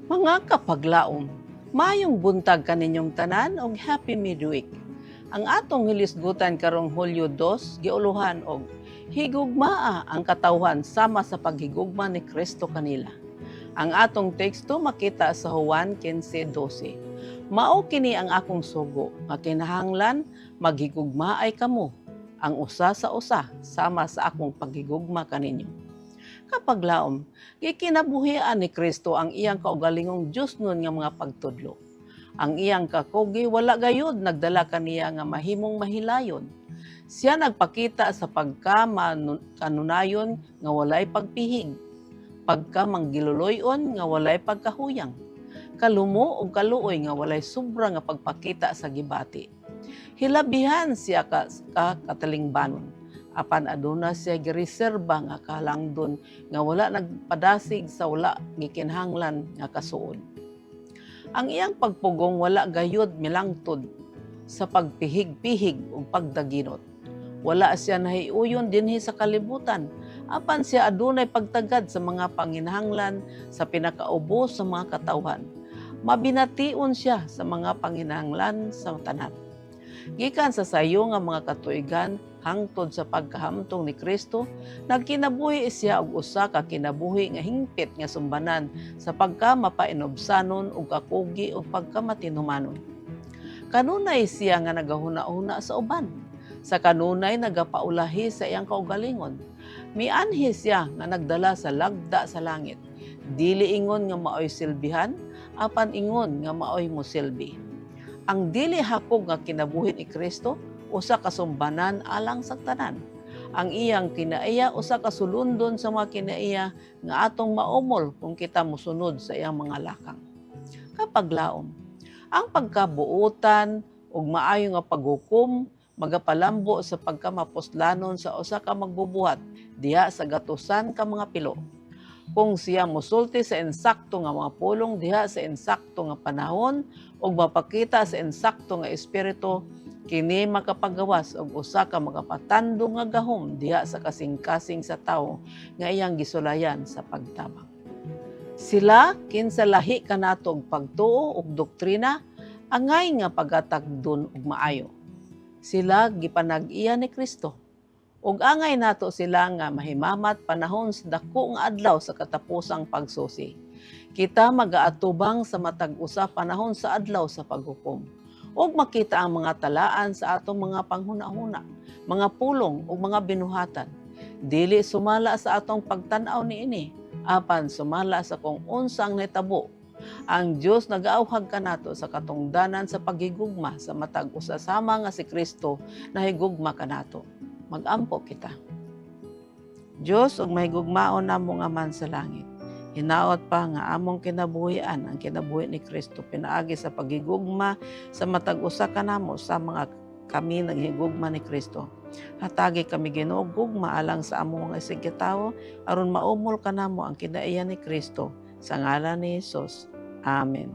Mga kapaglaom, mayong buntag kaninyong tanan og Happy Midweek. Ang atong hilisgutan karong Hulyo 2, giuluhan og higugmaa ang katawhan sama sa paghigugma ni Kristo kanila. Ang atong teksto makita sa Juan 15:12. Mao kini ang akong sugo nga kinahanglan maghigugmaay kamo ang usa sa usa sama sa akong paghigugma kaninyo. Kapag laom, gikinabuhian ni Kristo ang iyang kaugalingong Diyos nun nga mga pagtudlo. Ang iyang kakugi wala gayud nagdala kaniya nga mahimong mahilayon. Siya nagpakita sa pagkamanunayon nga walay pagpihig, pagkamanggiluloyon nga walay pagkahuyang, kalumo ug kaluoy nga walay sobra nga pagpakita sa gibati. Hilabihan siya katalingbanon. Apan aduna siya gireserba nga kalangdon nga wala nagpadasig sa wala gikinhanglan nga kasuod. Ang iyang pagpugong wala gayud milangtod sa pagpihig-pihig ug pagdaginot. Wala siya nahiuyon dinhi sa kalibutan, apan siya adunay pagtagad sa mga panginahanglan sa pinakaubos sa mga katawhan. Mabination siya sa mga panginahanglan sa tanan. Gikan sa sayo nga mga katuigan hangtod sa pagkahamtong ni Kristo, nagkinabuhi siya og usa ka kinabuhi nga hingpit nga sumbanan sa pagkamapainobsanon ug kakugi ug pagkamatinumanon. Kanunay siya nga nagahuna-una sa uban. Sa kanunay nagapaulahi sa iyang kaugalingon. Mianhi siya nga nagdala sa lagda sa langit. Dili ingon nga maoy silbihan, apan ingon nga maoy mosilbi. Ang dili hakog nga kinabuhi ni Kristo usa ka sumbanan alang sa tanan. Ang iyang kinaiya usa ka sulundon sa mga kinaiya nga atong maumol kung kita mosunod sa iyang mga lakang. Kapag laom, ang pagkabuutan ug maayo nga paghukom magapalambo sa pagkamapuslanon sa usa ka magbubuhat diha sa gatusan ka mga pilo. Kung siya mosulti sa insakto nga mga pulong diha sa insakto nga panahon ug mapakita sa insakto nga espiritu, kini makapagawas og usa ka makapatando nga gahom diha sa kasing-kasing sa tawo nga iyang gisulayan sa pagtabang. Sila kinsa lahi kanato og pagtuo ug doktrina, angay nga pagatagdon og maayo. Sila gipanag-iya ni Kristo. Ug angay nato sila nga mahimamat panahon sa dako nga adlaw sa katapusang pagsusi. Kita magaatubang sa matag usa panahon sa adlaw sa paghukom. Ug makita ang mga talaan sa atong mga panghuna-huna, mga pulong ug mga binuhatan. Dili sumala sa atong pagtan-aw niini, apan sumala sa kung unsang nahitabo. Ang Dios nagaawhag kanato sa katungdanan sa paghigugma sa matag usa sama nga si Kristo nahigugma kanato. Mag-ampo kita. Diyos, ug mahigugmaon namo nga man sa langit. Hinaot pa nga among kinabuhian ang kinabuhi ni Kristo pinaagi sa paghigugma sa matag usa kanamo sa mga kami naghigugma ni Kristo. Hatagi kami Ginoo gugma alang sa among mga isigitawo aron maumol kanamo ang kinaiya ni Kristo sa ngalan ni Hesus. Amen.